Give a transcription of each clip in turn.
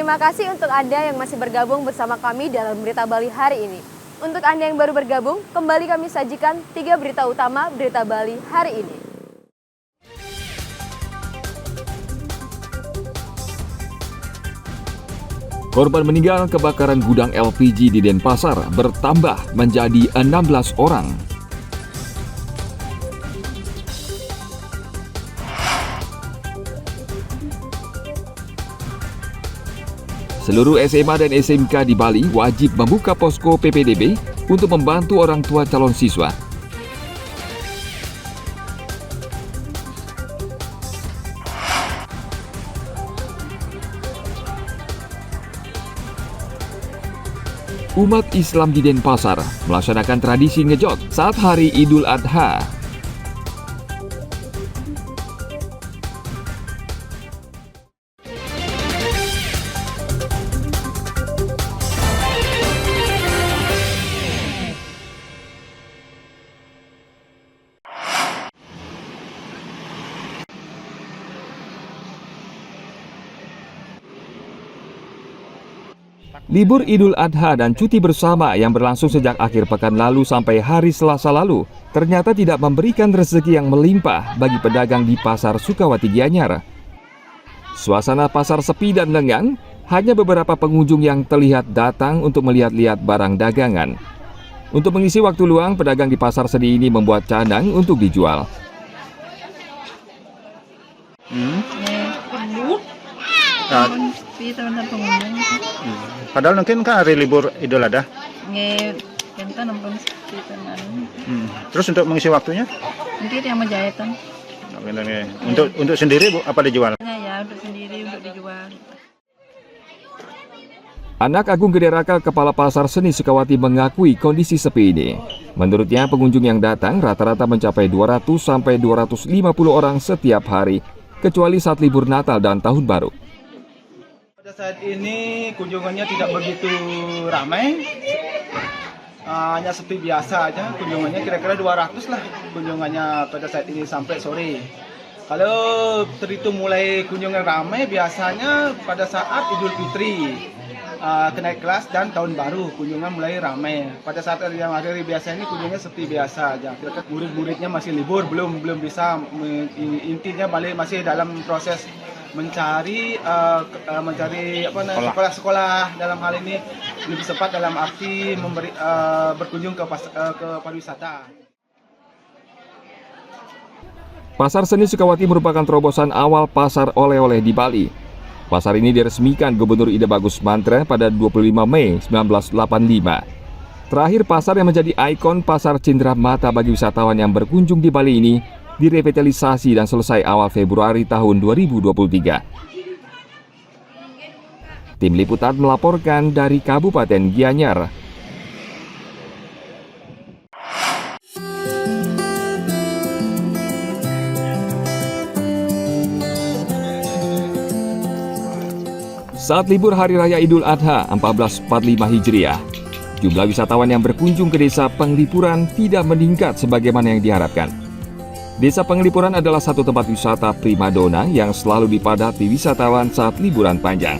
Terima kasih untuk Anda yang masih bergabung bersama kami dalam Berita Bali hari ini. Untuk Anda yang baru bergabung, kembali kami sajikan 3 berita utama Berita Bali hari ini. Korban meninggal kebakaran gudang LPG di Denpasar bertambah menjadi 16 orang. Seluruh SMA dan SMK di Bali wajib membuka posko PPDB untuk membantu orang tua calon siswa. Umat Islam di Denpasar melaksanakan tradisi ngejot saat hari Idul Adha. Libur Idul Adha dan cuti bersama yang berlangsung sejak akhir pekan lalu sampai hari Selasa lalu ternyata tidak memberikan rezeki yang melimpah bagi pedagang di Pasar Sukawati Gianyar. Suasana pasar sepi dan lengang, hanya beberapa pengunjung yang terlihat datang untuk melihat-lihat barang dagangan. Untuk mengisi waktu luang, pedagang di pasar seni ini membuat canang untuk dijual. Padahal mungkin kan hari libur Idul Adha. Terus untuk mengisi waktunya? Mungkin yang menjahitan. Untuk sendiri Bu, apa dijual? Ya, untuk sendiri untuk dijual. Anak Agung Gede Raka, Kepala Pasar Seni Sukawati mengakui kondisi sepi ini. Menurutnya pengunjung yang datang rata-rata mencapai 200 sampai 250 orang setiap hari, kecuali saat libur Natal dan Tahun Baru. Pada saat ini kunjungannya tidak begitu ramai, hanya sepi biasa aja. Kunjungannya kira-kira 200 lah kunjungannya pada saat ini sampai sore. Kalau terhitung mulai kunjungan ramai biasanya pada saat Idul Fitri, kenaik kelas dan Tahun Baru kunjungan mulai ramai. Pada saat yang hari biasa ini kunjungannya sepi biasa aja. Kira-kira murid-muridnya masih libur, belum bisa, intinya balik masih dalam proses mencari sekolah-sekolah dalam hal ini lebih cepat dalam arti berkunjung ke pariwisata. Pasar Seni Sukawati merupakan terobosan awal pasar oleh-oleh di Bali. Pasar ini diresmikan Gubernur Ida Bagus Mantra pada 25 Mei 1985. Terakhir pasar yang menjadi ikon pasar cindera mata bagi wisatawan yang berkunjung di Bali ini direvitalisasi dan selesai awal Februari tahun 2023. Tim Liputan melaporkan dari Kabupaten Gianyar. Saat libur Hari Raya Idul Adha 1445 Hijriah, jumlah wisatawan yang berkunjung ke Desa Penglipuran tidak meningkat sebagaimana yang diharapkan. Desa Penglipuran adalah satu tempat wisata primadona yang selalu dipadati wisatawan saat liburan panjang.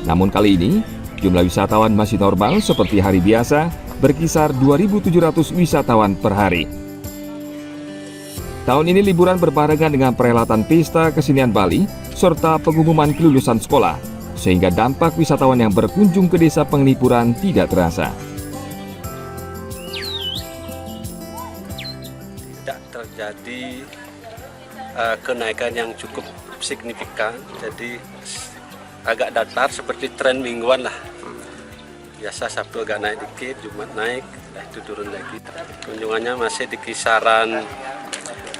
Namun kali ini, jumlah wisatawan masih normal seperti hari biasa, berkisar 2.700 wisatawan per hari. Tahun ini liburan berbarengan dengan perhelatan Pesta Kesenian Bali serta pengumuman kelulusan sekolah, sehingga dampak wisatawan yang berkunjung ke Desa Penglipuran tidak terasa. Terjadi kenaikan yang cukup signifikan, jadi agak datar seperti tren mingguan lah. Biasa Sabtu agak naik dikit, Jumat naik, itu turun lagi. Kunjungannya masih di kisaran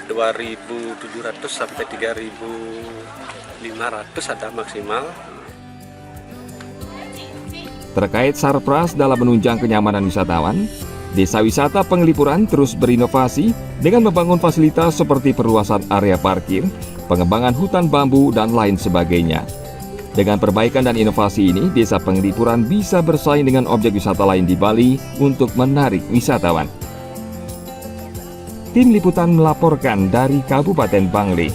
2.700 sampai 3.500 ada maksimal. Terkait sarpras dalam menunjang kenyamanan wisatawan, Desa Wisata Penglipuran terus berinovasi dengan membangun fasilitas seperti perluasan area parkir, pengembangan hutan bambu, dan lain sebagainya. Dengan perbaikan dan inovasi ini, Desa Penglipuran bisa bersaing dengan objek wisata lain di Bali untuk menarik wisatawan. Tim Liputan melaporkan dari Kabupaten Bangli.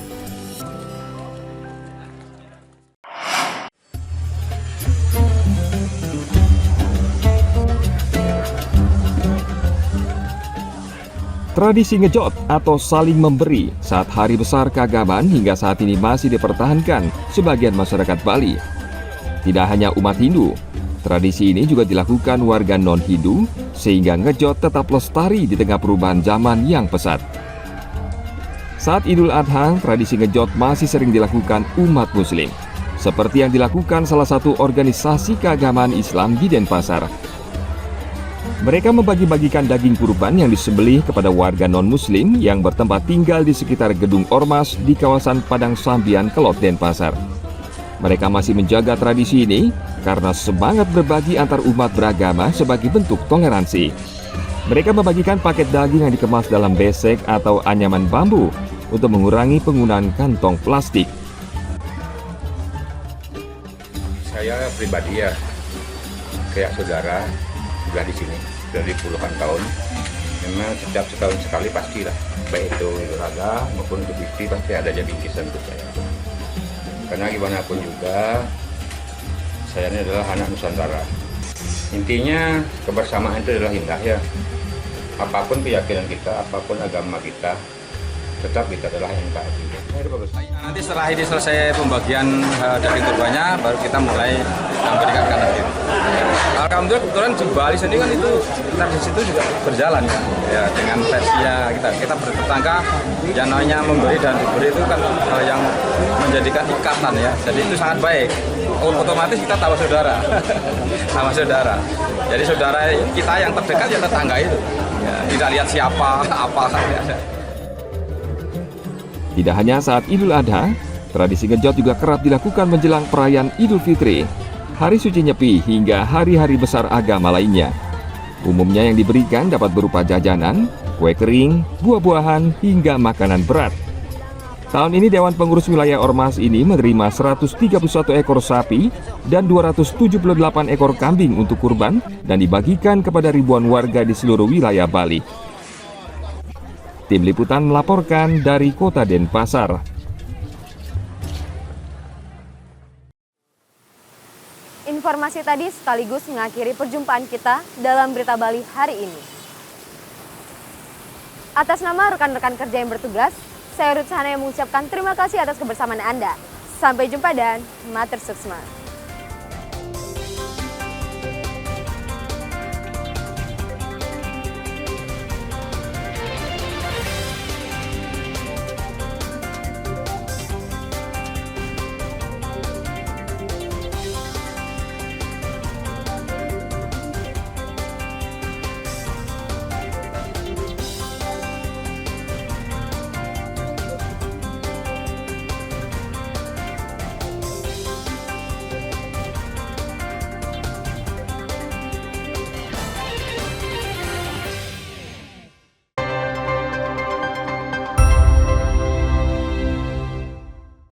Tradisi ngejot atau saling memberi saat hari besar keagamaan hingga saat ini masih dipertahankan sebagian masyarakat Bali. Tidak hanya umat Hindu, tradisi ini juga dilakukan warga non-Hindu sehingga ngejot tetap lestari di tengah perubahan zaman yang pesat. Saat Idul Adha, tradisi ngejot masih sering dilakukan umat Muslim, seperti yang dilakukan salah satu organisasi keagamaan Islam di Denpasar. Mereka membagi-bagikan daging kurban yang disembelih kepada warga non-Muslim yang bertempat tinggal di sekitar gedung Ormas di kawasan Padang Sambian, Kelot, Denpasar. Mereka masih menjaga tradisi ini karena semangat berbagi antar umat beragama sebagai bentuk toleransi. Mereka membagikan paket daging yang dikemas dalam besek atau anyaman bambu untuk mengurangi penggunaan kantong plastik. Saya pribadi ya, kayak saudara sudah di sini dari puluhan tahun. Memang setiap setahun sekali pastilah, baik itu Idul Adha maupun Idul Fitri pasti ada jadi bingkisan untuk saya. Karena gimana pun juga, saya ini adalah anak Nusantara. Intinya kebersamaan itu adalah indah ya. Apapun keyakinan kita, apapun agama kita, tetap kita adalah yang bahagia. Nanti setelah ini selesai pembagian daging kurbannya, baru kita mulai memberikan kanan kiri. Alhamdulillah kebetulan di Bali sendiri kan itu tradisi itu juga berjalan ya dengan versinya kita bertetangga yang namanya memberi dan diberi itu kan yang menjadikan ikatan ya. Jadi itu sangat baik. Otomatis kita tahu saudara, sama saudara. Jadi saudara kita yang terdekat ya tetangga itu. Ya, tidak lihat siapa apa. Tidak hanya saat Idul Adha, tradisi ngejot juga kerap dilakukan menjelang perayaan Idul Fitri, Hari Suci Nyepi hingga hari-hari besar agama lainnya. Umumnya yang diberikan dapat berupa jajanan, kue kering, buah-buahan, hingga makanan berat. Tahun ini Dewan Pengurus Wilayah Ormas ini menerima 131 ekor sapi dan 278 ekor kambing untuk kurban dan dibagikan kepada ribuan warga di seluruh wilayah Bali. Tim Liputan melaporkan dari Kota Denpasar. Informasi tadi sekaligus mengakhiri perjumpaan kita dalam Berita Bali hari ini. Atas nama rekan-rekan kerja yang bertugas, saya Ruth Sahana yang mengucapkan terima kasih atas kebersamaan Anda. Sampai jumpa dan matur suksma.